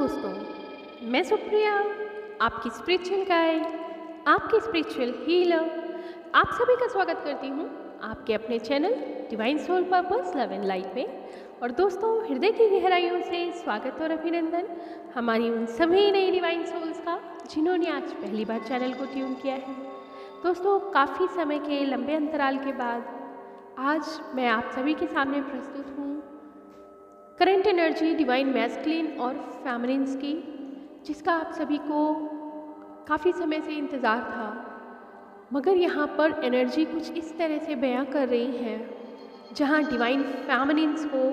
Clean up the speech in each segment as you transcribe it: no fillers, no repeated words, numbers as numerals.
दोस्तों, मैं सुप्रिया, आपकी स्पिरिचुअल गाइड, आपकी स्पिरिचुअल हीलर, आप सभी का स्वागत करती हूँ आपके अपने channel divine soul purpose love and light में। और दोस्तों, हृदय की गहराइयों से स्वागत और अभिनंदन हमारी उन सभी नई डिवाइन सोल्स का जिन्होंने आज पहली बार चैनल को ट्यून किया है। दोस्तों, काफ़ी समय के लंबे अंतराल के बाद आज मैं आप सभी के सामने प्रस्तुत हूँ करंट एनर्जी डिवाइन मैस्कुलिन और फेमिनिन्स की, जिसका आप सभी को काफ़ी समय से इंतज़ार था। मगर यहाँ पर एनर्जी कुछ इस तरह से बयां कर रही है जहाँ डिवाइन फेमिनिन्स को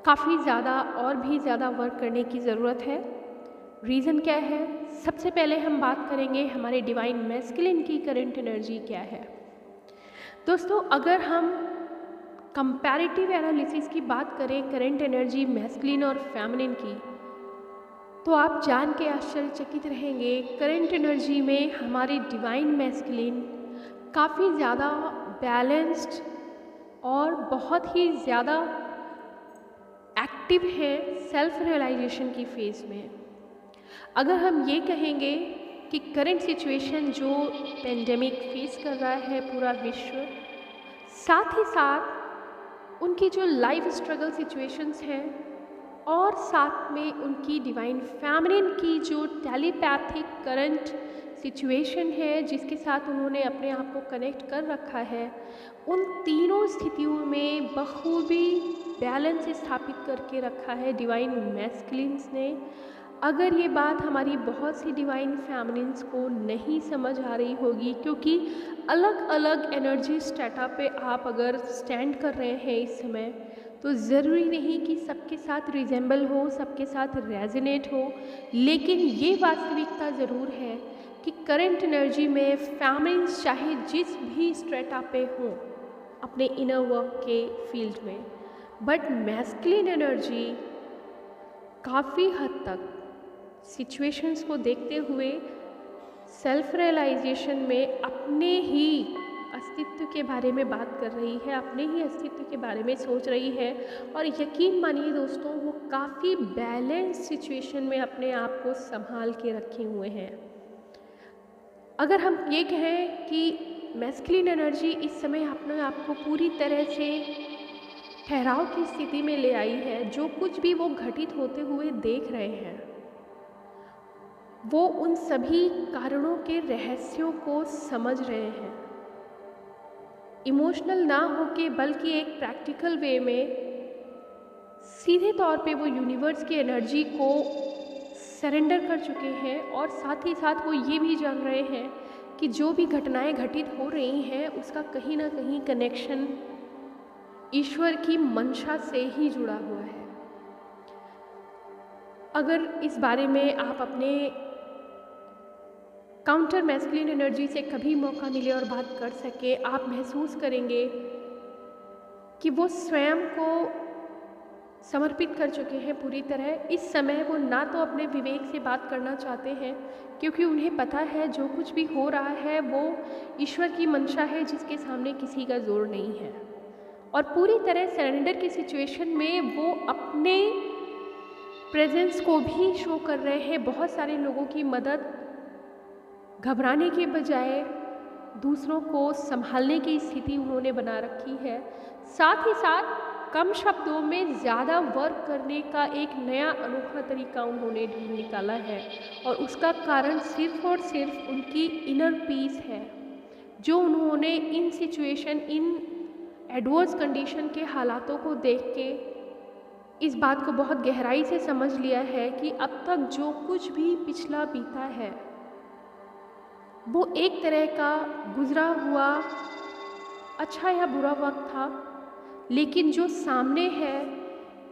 काफ़ी ज़्यादा और भी ज़्यादा वर्क करने की ज़रूरत है। रीज़न क्या है? सबसे पहले हम बात करेंगे हमारे डिवाइन मैस्कुलिन की करंट एनर्जी क्या है। दोस्तों, अगर हम कंपैरेटिव एनालिसिस की बात करें करंट एनर्जी मैस्कुलिन और फेमिनिन की, तो आप जान के आश्चर्यचकित रहेंगे करंट एनर्जी में हमारी डिवाइन मैस्कुलिन काफ़ी ज़्यादा बैलेंस्ड और बहुत ही ज़्यादा एक्टिव है सेल्फ रियलाइजेशन की फेज़ में। अगर हम ये कहेंगे कि करंट सिचुएशन जो पेंडेमिक फेस कर रहा है पूरा विश्व, साथ ही साथ उनकी जो लाइफ स्ट्रगल सिचुएशंस हैं और साथ में उनकी डिवाइन फेमिनिन की जो टेलीपैथिक करंट सिचुएशन है जिसके साथ उन्होंने अपने आप को कनेक्ट कर रखा है, उन तीनों स्थितियों में बखूबी बैलेंस स्थापित करके रखा है डिवाइन मैस्कुलिन्स ने। अगर ये बात हमारी बहुत सी डिवाइन फेमिनिन्स को नहीं समझ आ रही होगी, क्योंकि अलग अलग एनर्जी स्टेटा पे आप अगर स्टैंड कर रहे हैं इस समय, तो ज़रूरी नहीं कि सबके साथ रिजेंबल हो, सबके साथ रेजोनेट हो, लेकिन ये वास्तविकता ज़रूर है कि करंट एनर्जी में फेमिनिन्स चाहे जिस भी स्ट्रेटा पे हों अपने इनर वर्क के फील्ड में, बट मैस्कुलिन एनर्जी काफ़ी हद तक सिचुएशंस को देखते हुए सेल्फ रियलाइजेशन में अपने ही अस्तित्व के बारे में बात कर रही है, अपने ही अस्तित्व के बारे में सोच रही है। और यकीन मानिए दोस्तों, वो काफ़ी बैलेंस सिचुएशन में अपने आप को संभाल के रखे हुए हैं। अगर हम ये कहें कि मैस्कुलिन एनर्जी इस समय अपने आप को पूरी तरह से ठहराव की स्थिति में ले आई है, जो कुछ भी वो घटित होते हुए देख रहे हैं वो उन सभी कारणों के रहस्यों को समझ रहे हैं, इमोशनल ना होके बल्कि एक प्रैक्टिकल वे में सीधे तौर पे वो यूनिवर्स की एनर्जी को सरेंडर कर चुके हैं। और साथ ही साथ वो ये भी जान रहे हैं कि जो भी घटनाएं घटित हो रही हैं उसका कहीं ना कहीं कनेक्शन ईश्वर की मंशा से ही जुड़ा हुआ है। अगर इस बारे में आप अपने काउंटर मैस्कुलिन एनर्जी से कभी मौका मिले और बात कर सके, आप महसूस करेंगे कि वो स्वयं को समर्पित कर चुके हैं पूरी तरह। इस समय वो ना तो अपने विवेक से बात करना चाहते हैं, क्योंकि उन्हें पता है जो कुछ भी हो रहा है वो ईश्वर की मंशा है जिसके सामने किसी का जोर नहीं है। और पूरी तरह सरेंडर की सिचुएशन में वो अपने प्रेजेंस को भी शो कर रहे हैं। बहुत सारे लोगों की मदद घबराने के बजाय दूसरों को संभालने की स्थिति उन्होंने बना रखी है। साथ ही साथ कम शब्दों में ज़्यादा वर्क करने का एक नया अनोखा तरीका उन्होंने ढूंढ निकाला है, और उसका कारण सिर्फ और सिर्फ उनकी इनर पीस है, जो उन्होंने इन सिचुएशन, इन एडवर्स कंडीशन के हालातों को देख के इस बात को बहुत गहराई से समझ लिया है कि अब तक जो कुछ भी पिछला बीता है वो एक तरह का गुजरा हुआ अच्छा या बुरा वक्त था, लेकिन जो सामने है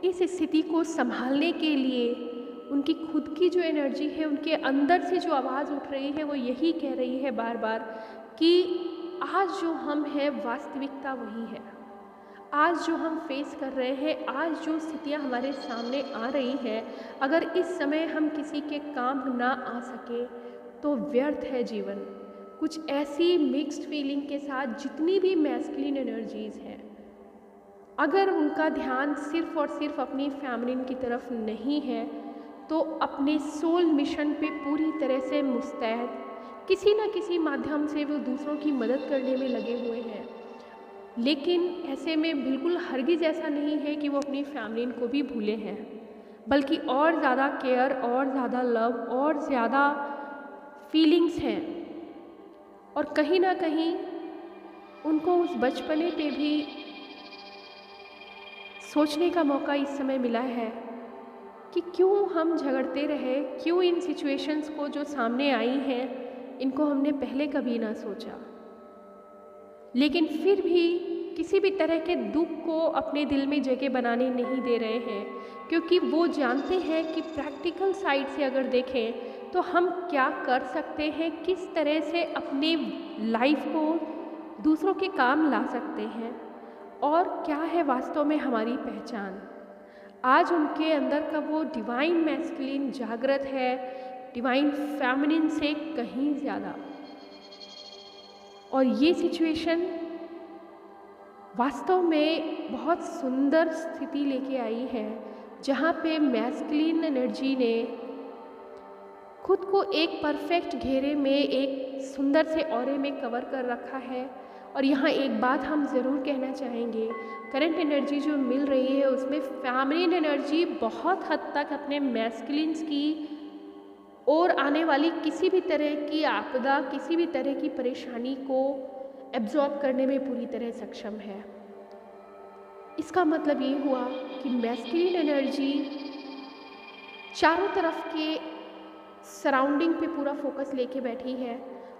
इस स्थिति को संभालने के लिए उनकी खुद की जो एनर्जी है, उनके अंदर से जो आवाज़ उठ रही है वो यही कह रही है बार बार कि आज जो हम हैं वास्तविकता वही है। आज जो हम फेस कर रहे हैं, आज जो स्थितियां हमारे सामने आ रही हैं, अगर इस समय हम किसी के काम ना आ सके तो व्यर्थ है जीवन। कुछ ऐसी मिक्स्ड फीलिंग के साथ जितनी भी मैस्कुलिन एनर्जीज़ हैं, अगर उनका ध्यान सिर्फ और सिर्फ अपनी फेमिनिन की तरफ नहीं है तो अपने सोल मिशन पे पूरी तरह से मुस्तैद, किसी न किसी माध्यम से वो दूसरों की मदद करने में लगे हुए हैं। लेकिन ऐसे में बिल्कुल हरगिज़ ऐसा नहीं है कि वो अपनी फैमिली को भी भूले हैं, बल्कि और ज़्यादा केयर, और ज़्यादा लव, और ज़्यादा फीलिंग्स हैं। और कहीं ना कहीं उनको उस बचपने पे भी सोचने का मौका इस समय मिला है कि क्यों हम झगड़ते रहे, क्यों इन सिचुएशंस को जो सामने आई हैं इनको हमने पहले कभी ना सोचा। लेकिन फिर भी किसी भी तरह के दुख को अपने दिल में जगह बनाने नहीं दे रहे हैं, क्योंकि वो जानते हैं कि प्रैक्टिकल साइड से अगर देखें तो हम क्या कर सकते हैं, किस तरह से अपने लाइफ को दूसरों के काम ला सकते हैं, और क्या है वास्तव में हमारी पहचान। आज उनके अंदर का वो डिवाइन मैस्कुलिन जागृत है, डिवाइन फेमिनिन से कहीं ज़्यादा। और ये सिचुएशन वास्तव में बहुत सुंदर स्थिति लेके आई है, जहाँ पे मैस्कुलिन एनर्जी ने खुद को एक परफेक्ट घेरे में, एक सुंदर से ऑरे में कवर कर रखा है। और यहाँ एक बात हम ज़रूर कहना चाहेंगे, करंट एनर्जी जो मिल रही है उसमें फेमिनिन एनर्जी बहुत हद तक अपने मैस्कुलिन्स की और आने वाली किसी भी तरह की आपदा, किसी भी तरह की परेशानी को एब्जॉर्ब करने में पूरी तरह सक्षम है। इसका मतलब ये हुआ कि मैस्कुलिन एनर्जी चारों तरफ के सराउंडिंग पे पूरा फोकस लेके बैठी है,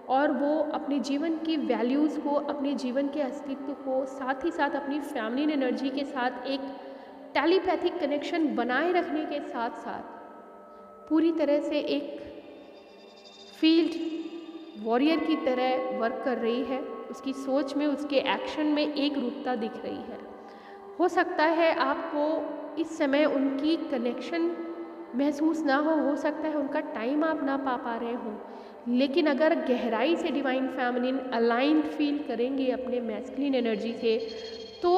और वो अपने जीवन की वैल्यूज़ को, अपने जीवन के अस्तित्व को, साथ ही साथ अपनी फेमिनिन एनर्जी के साथ एक टेलीपैथिक कनेक्शन बनाए रखने के साथ साथ पूरी तरह से एक फील्ड वॉरियर की तरह वर्क कर रही है। उसकी सोच में, उसके एक्शन में एक रूपता दिख रही है। हो सकता है आपको इस समय उनकी कनेक्शन महसूस ना हो सकता है उनका टाइम आप ना पा रहे हों, लेकिन अगर गहराई से डिवाइन फेमिनिन अलाइंड फील करेंगे अपने मैस्कुलिन एनर्जी से, तो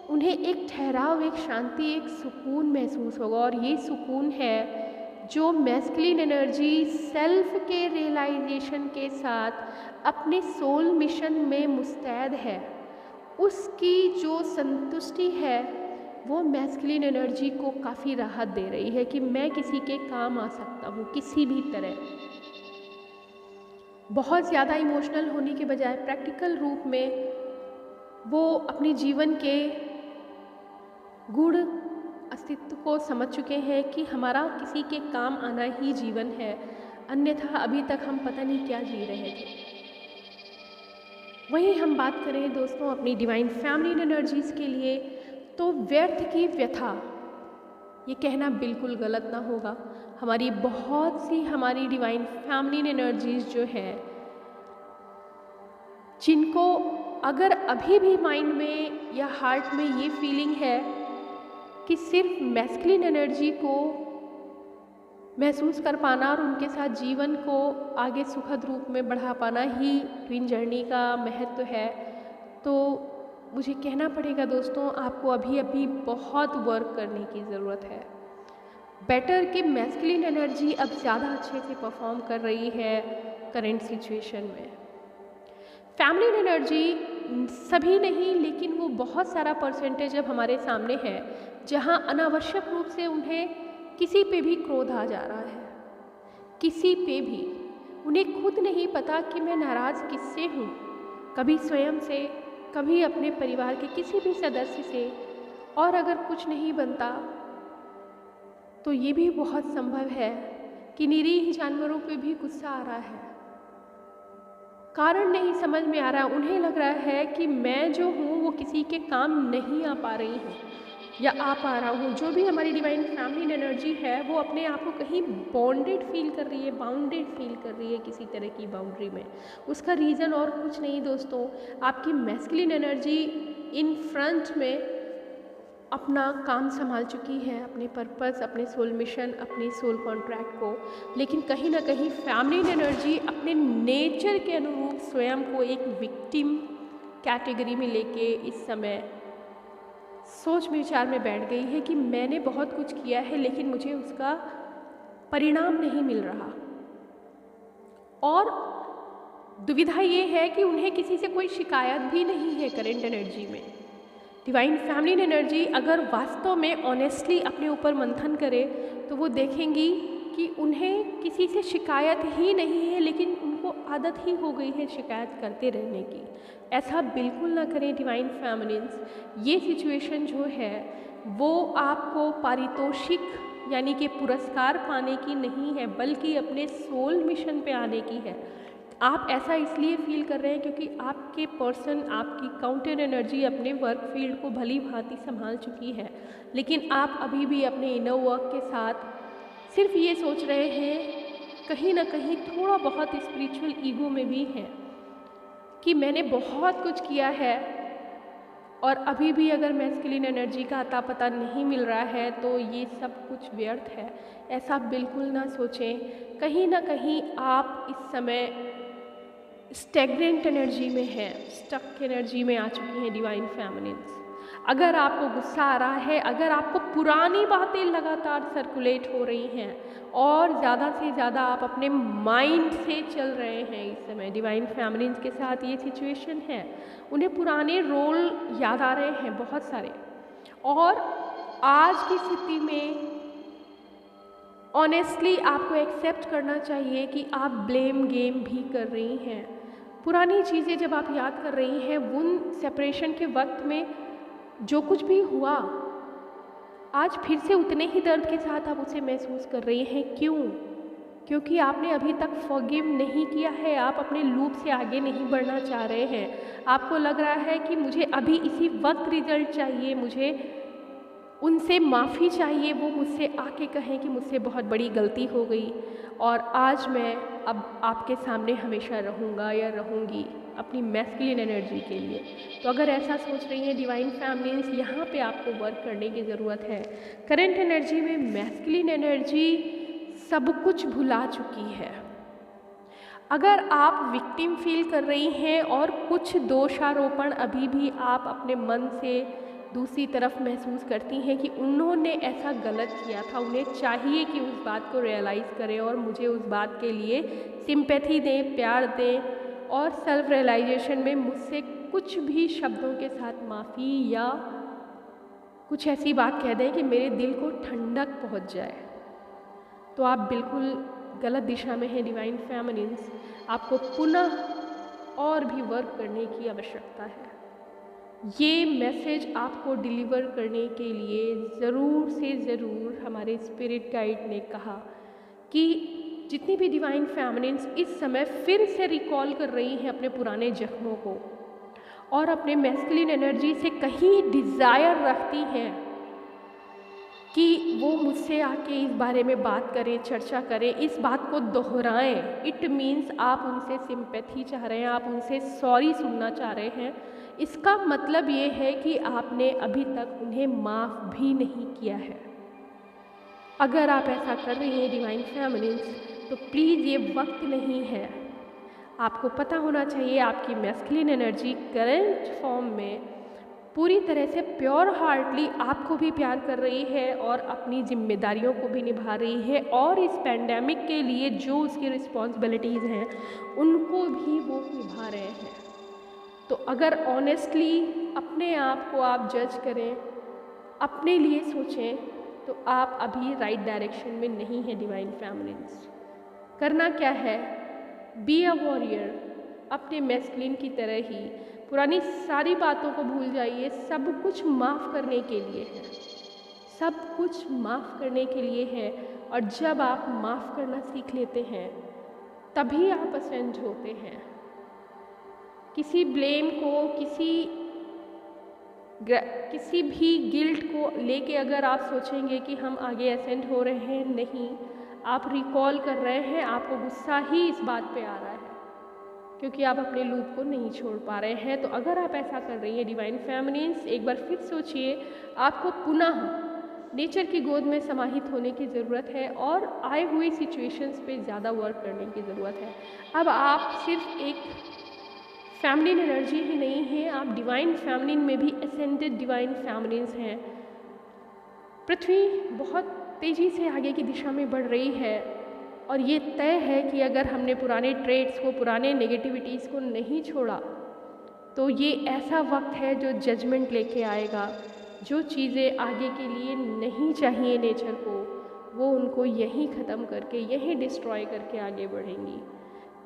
उन्हें एक ठहराव, एक शांति, एक सुकून महसूस होगा। और ये सुकून है जो मैस्कुलिन एनर्जी सेल्फ के रियलाइजेशन के साथ अपने सोल मिशन में मुस्तैद है, उसकी जो संतुष्टि है वो मैस्कुलिन एनर्जी को काफ़ी राहत दे रही है कि मैं किसी के काम आ सकता हूँ किसी भी तरह। बहुत ज़्यादा इमोशनल होने के बजाय प्रैक्टिकल रूप में वो अपने जीवन के गुण अस्तित्व को समझ चुके हैं कि हमारा किसी के काम आना ही जीवन है, अन्यथा अभी तक हम पता नहीं क्या जी रहे थे। वहीं हम बात करें दोस्तों अपनी डिवाइन फेमिनिन एनर्जीज़ के लिए, तो व्यर्थ की व्यथा ये कहना बिल्कुल गलत ना होगा। हमारी बहुत सी हमारी डिवाइन फेमिनिन एनर्जीज़ जो है, जिनको अगर अभी भी माइंड में या हार्ट में ये फीलिंग है कि सिर्फ मैस्कुलिन एनर्जी को महसूस कर पाना और उनके साथ जीवन को आगे सुखद रूप में बढ़ा पाना ही ट्विन जर्नी का महत्व है, तो मुझे कहना पड़ेगा दोस्तों आपको अभी बहुत वर्क करने की ज़रूरत है। बेटर कि मैस्कुलिन एनर्जी अब ज़्यादा अच्छे से परफॉर्म कर रही है करेंट सिचुएशन में। फेमिनिन एनर्जी सभी नहीं, लेकिन वो बहुत सारा परसेंटेज अब हमारे सामने है जहाँ अनावश्यक रूप से उन्हें किसी पे भी क्रोध आ जा रहा है, किसी पे भी। उन्हें खुद नहीं पता कि मैं नाराज़ किससे हूँ, कभी स्वयं से, कभी अपने परिवार के किसी भी सदस्य से, और अगर कुछ नहीं बनता तो ये भी बहुत संभव है कि निरीह जानवरों पे भी गुस्सा आ रहा है। कारण नहीं समझ में आ रहा, उन्हें लग रहा है कि मैं जो हूँ वो किसी के काम नहीं आ पा रही हूँ या आ पा रहा हूँ। जो भी हमारी डिवाइन फेमिनिन एनर्जी है वो अपने आप को कहीं बॉन्डेड फील कर रही है, बाउंडेड फील कर रही है किसी तरह की बाउंड्री में। उसका रीज़न और कुछ नहीं दोस्तों, आपकी मैस्कुलिन एनर्जी इन फ्रंट में अपना काम संभाल चुकी है, अपने पर्पस, अपने सोल मिशन, अपने सोल कॉन्ट्रैक्ट को। लेकिन कहीं ना कहीं फेमिनिन एनर्जी अपने नेचर के अनुरूप स्वयं को एक विक्टिम कैटेगरी में लेके इस समय सोच विचार में बैठ गई है कि मैंने बहुत कुछ किया है लेकिन मुझे उसका परिणाम नहीं मिल रहा। और दुविधा ये है कि उन्हें किसी से कोई शिकायत भी नहीं है करेंट एनर्जी में। डिवाइन फेमिनिन एनर्जी अगर वास्तव में ऑनेस्टली अपने ऊपर मंथन करे तो वो देखेंगी कि उन्हें किसी से शिकायत ही नहीं है, लेकिन उनको आदत ही हो गई है शिकायत करते रहने की। ऐसा बिल्कुल ना करें डिवाइन फेमिनिन्स। ये सिचुएशन जो है वो आपको पारितोषिक यानी कि पुरस्कार पाने की नहीं है, बल्कि अपने सोल मिशन पे आने की है। आप ऐसा इसलिए फील कर रहे हैं क्योंकि आपके पर्सन, आपकी काउंटर एनर्जी अपने वर्क फील्ड को भली भांति संभाल चुकी है, लेकिन आप अभी भी अपने इनर वर्क के साथ सिर्फ ये सोच रहे हैं, कहीं ना कहीं थोड़ा बहुत स्पिरिचुअल ईगो में भी हैं कि मैंने बहुत कुछ किया है और अभी भी अगर मैस्कुलिन एनर्जी का अता पता नहीं मिल रहा है तो ये सब कुछ व्यर्थ है। ऐसा बिल्कुल ना सोचें। कहीं ना कहीं आप इस समय स्टैग्नेंट एनर्जी में हैं, स्टक एनर्जी में आ चुकी हैं डिवाइन फेमिनिन्स। अगर आपको गुस्सा आ रहा है, अगर आपको पुरानी बातें लगातार सर्कुलेट हो रही हैं और ज़्यादा से ज़्यादा आप अपने माइंड से चल रहे हैं इस समय, डिवाइन फेमिनिन्स के साथ ये सिचुएशन है। उन्हें पुराने रोल याद आ रहे हैं बहुत सारे, और आज की स्थिति में ऑनेस्टली आपको एक्सेप्ट करना चाहिए कि आप ब्लेम गेम भी कर रही हैं। पुरानी चीज़ें जब आप याद कर रही हैं, उन सेपरेशन के वक्त में जो कुछ भी हुआ, आज फिर से उतने ही दर्द के साथ आप उसे महसूस कर रही हैं। क्यों? क्योंकि आपने अभी तक फॉरगिव नहीं किया है। आप अपने लूप से आगे नहीं बढ़ना चाह रहे हैं। आपको लग रहा है कि मुझे अभी इसी वक्त रिजल्ट चाहिए, मुझे उनसे माफ़ी चाहिए, वो मुझसे आके कहें कि मुझसे बहुत बड़ी गलती हो गई और आज मैं अब आपके सामने हमेशा रहूँगा या रहूँगी अपनी मैस्कुलिन एनर्जी के लिए। तो अगर ऐसा सोच रही हैं डिवाइन फेमिनिन्स, यहाँ पे आपको वर्क करने की ज़रूरत है। करंट एनर्जी में मैस्कुलिन एनर्जी सब कुछ भुला चुकी है। अगर आप विक्टिम फील कर रही हैं और कुछ दोषारोपण अभी भी आप अपने मन से दूसरी तरफ महसूस करती हैं कि उन्होंने ऐसा गलत किया था, उन्हें चाहिए कि उस बात को रियलाइज़ करें और मुझे उस बात के लिए सिंपैथी दें, प्यार दें और सेल्फ रियलाइजेशन में मुझसे कुछ भी शब्दों के साथ माफ़ी या कुछ ऐसी बात कह दें कि मेरे दिल को ठंडक पहुंच जाए, तो आप बिल्कुल गलत दिशा में हैं डिवाइन फेमिनिन्स। आपको पुनः और भी वर्क करने की आवश्यकता है। ये मैसेज आपको डिलीवर करने के लिए ज़रूर से ज़रूर हमारे स्पिरिट गाइड ने कहा कि जितनी भी डिवाइन फेमिनिन्स इस समय फिर से रिकॉल कर रही हैं अपने पुराने जख्मों को और अपने मैस्कुलिन एनर्जी से कहीं डिज़ायर रखती हैं कि वो मुझसे आके इस बारे में बात करें, चर्चा करें, इस बात को दोहराएं। इट मीन्स आप उनसे सिंपैथी चाह रहे हैं, आप उनसे सॉरी सुनना चाह रहे हैं। इसका मतलब ये है कि आपने अभी तक उन्हें माफ़ भी नहीं किया है। अगर आप ऐसा कर रही हैं डिवाइन फेमिनिन्स, तो प्लीज़ ये वक्त नहीं है। आपको पता होना चाहिए आपकी मैस्कुलिन एनर्जी करंट फॉर्म में पूरी तरह से प्योर हार्टली आपको भी प्यार कर रही है और अपनी जिम्मेदारियों को भी निभा रही है और इस पैंडेमिक के लिए जो उसकी रिस्पॉन्सिबिलिटीज़ हैं उनको भी वो निभा रहे हैं। तो अगर ऑनेस्टली अपने आप को आप जज करें, अपने लिए सोचें, तो आप अभी राइट डायरेक्शन में नहीं है डिवाइन फेमिनिन्स। करना क्या है? Be a warrior. अपने मैस्कुलिन की तरह ही पुरानी सारी बातों को भूल जाइए। सब कुछ माफ़ करने के लिए है, सब कुछ माफ़ करने के लिए है। और जब आप माफ़ करना सीख लेते हैं तभी आप असेंड होते हैं। किसी ब्लेम को, किसी भी गिल्ट को लेके अगर आप सोचेंगे कि हम आगे असेंड हो रहे हैं, नहीं, आप रिकॉल कर रहे हैं। आपको गुस्सा ही इस बात पे आ रहा है क्योंकि आप अपने लूप को नहीं छोड़ पा रहे हैं। तो अगर आप ऐसा कर रही हैं डिवाइन फेमिनिन्स, एक बार फिर सोचिए, आपको पुनः नेचर की गोद में समाहित होने की ज़रूरत है और आए हुई सिचुएशंस पे ज़्यादा वर्क करने की ज़रूरत है। अब आप सिर्फ एक फेमिनिन एनर्जी ही नहीं है, आप डिवाइन फेमिनिन में भी असेंडेड डिवाइन फेमिनिन्स हैं। पृथ्वी बहुत तेज़ी से आगे की दिशा में बढ़ रही है और ये तय है कि अगर हमने पुराने ट्रेड्स को, पुराने नेगेटिविटीज़ को नहीं छोड़ा, तो ये ऐसा वक्त है जो जजमेंट लेके आएगा। जो चीज़ें आगे के लिए नहीं चाहिए नेचर को, वो उनको यहीं ख़त्म करके, यहीं डिस्ट्रॉय करके आगे बढ़ेंगी।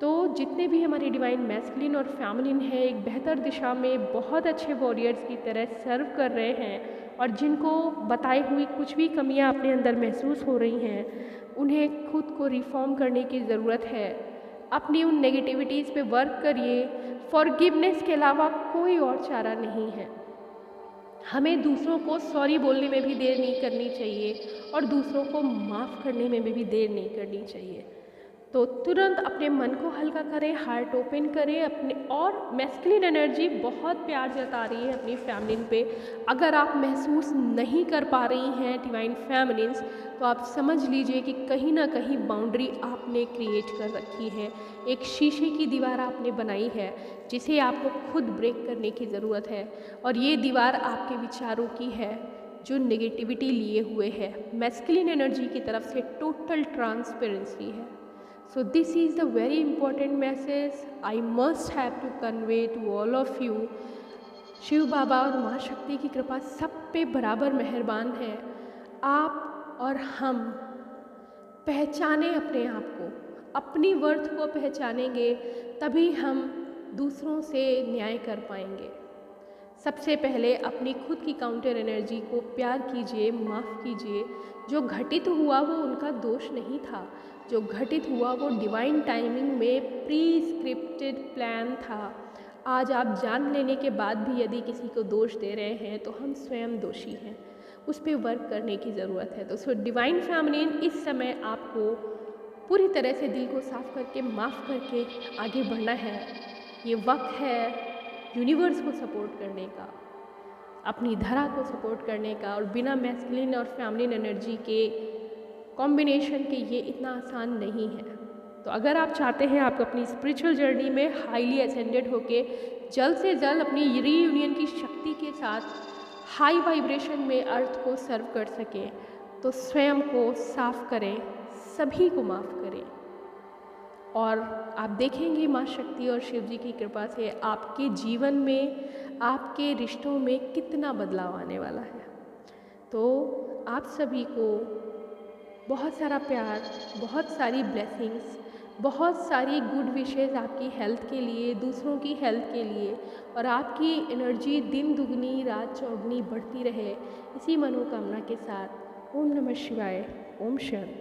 तो जितने भी हमारे डिवाइन मैस्कुलिन और फेमिनिन है, एक बेहतर दिशा में बहुत अच्छे वॉरियर्स की तरह सर्व कर रहे हैं और जिनको बताई हुई कुछ भी कमियां अपने अंदर महसूस हो रही हैं, उन्हें खुद को रिफॉर्म करने की ज़रूरत है। अपनी उन नेगेटिविटीज़ पे वर्क करिए। फॉरगिवनेस के अलावा कोई और चारा नहीं है। हमें दूसरों को सॉरी बोलने में भी देर नहीं करनी चाहिए और दूसरों को माफ़ करने में भी देर नहीं करनी चाहिए। तो तुरंत अपने मन को हल्का करें, हार्ट ओपन करें अपने। और मैस्कुलिन एनर्जी बहुत प्यार जता रही है अपनी फेमिनिन पे। अगर आप महसूस नहीं कर पा रही हैं डिवाइन फेमिनिन्स, तो आप समझ लीजिए कि कहीं ना कहीं बाउंड्री आपने क्रिएट कर रखी है। एक शीशे की दीवार आपने बनाई है जिसे आपको खुद ब्रेक करने की ज़रूरत है। और ये दीवार आपके विचारों की है जो नेगेटिविटी लिए हुए है। मैस्कुलिन एनर्जी की तरफ से टोटल ट्रांसपेरेंसी है। So this is the very important message I must have to convey to all of you। Shiv Baba और माँ शक्ति की कृपा सब पे बराबर मेहरबान है। आप और हम पहचाने अपने आप को, अपनी वर्थ को पहचानेंगे, तभी हम दूसरों से न्याय कर पाएंगे। सबसे पहले अपनी खुद की काउंटर एनर्जी को प्यार कीजिए, माफ़ कीजिए। जो घटित हुआ वो उनका दोष नहीं था, जो घटित हुआ वो डिवाइन टाइमिंग में प्री स्क्रिप्टेड प्लान था। आज आप जान लेने के बाद भी यदि किसी को दोष दे रहे हैं तो हम स्वयं दोषी हैं, उस पर वर्क करने की ज़रूरत है। तो सो डिवाइन फेमिनिन, इस समय आपको पूरी तरह से दिल को साफ करके, माफ़ करके आगे बढ़ना है। ये वक्त है यूनिवर्स को सपोर्ट करने का, अपनी धरा को सपोर्ट करने का। और बिना मैस्कुलिन और फेमिनिन एनर्जी के कॉम्बिनेशन के ये इतना आसान नहीं है। तो अगर आप चाहते हैं आप अपनी स्पिरिचुअल जर्नी में हाईली असेंडेड होके जल्द से जल्द अपनी रीयूनियन की शक्ति के साथ हाई वाइब्रेशन में अर्थ को सर्व कर सकें, तो स्वयं को साफ करें, सभी को माफ़ करें। और आप देखेंगे माँ शक्ति और शिव जी की कृपा से आपके जीवन में, आपके रिश्तों में कितना बदलाव आने वाला है। तो आप सभी को बहुत सारा प्यार, बहुत सारी ब्लेसिंग्स, बहुत सारी गुड विशेज़ आपकी हेल्थ के लिए, दूसरों की हेल्थ के लिए, और आपकी एनर्जी दिन दुगनी रात चौगुनी बढ़ती रहे, इसी मनोकामना के साथ ओम नमः शिवाय, ओम शांति।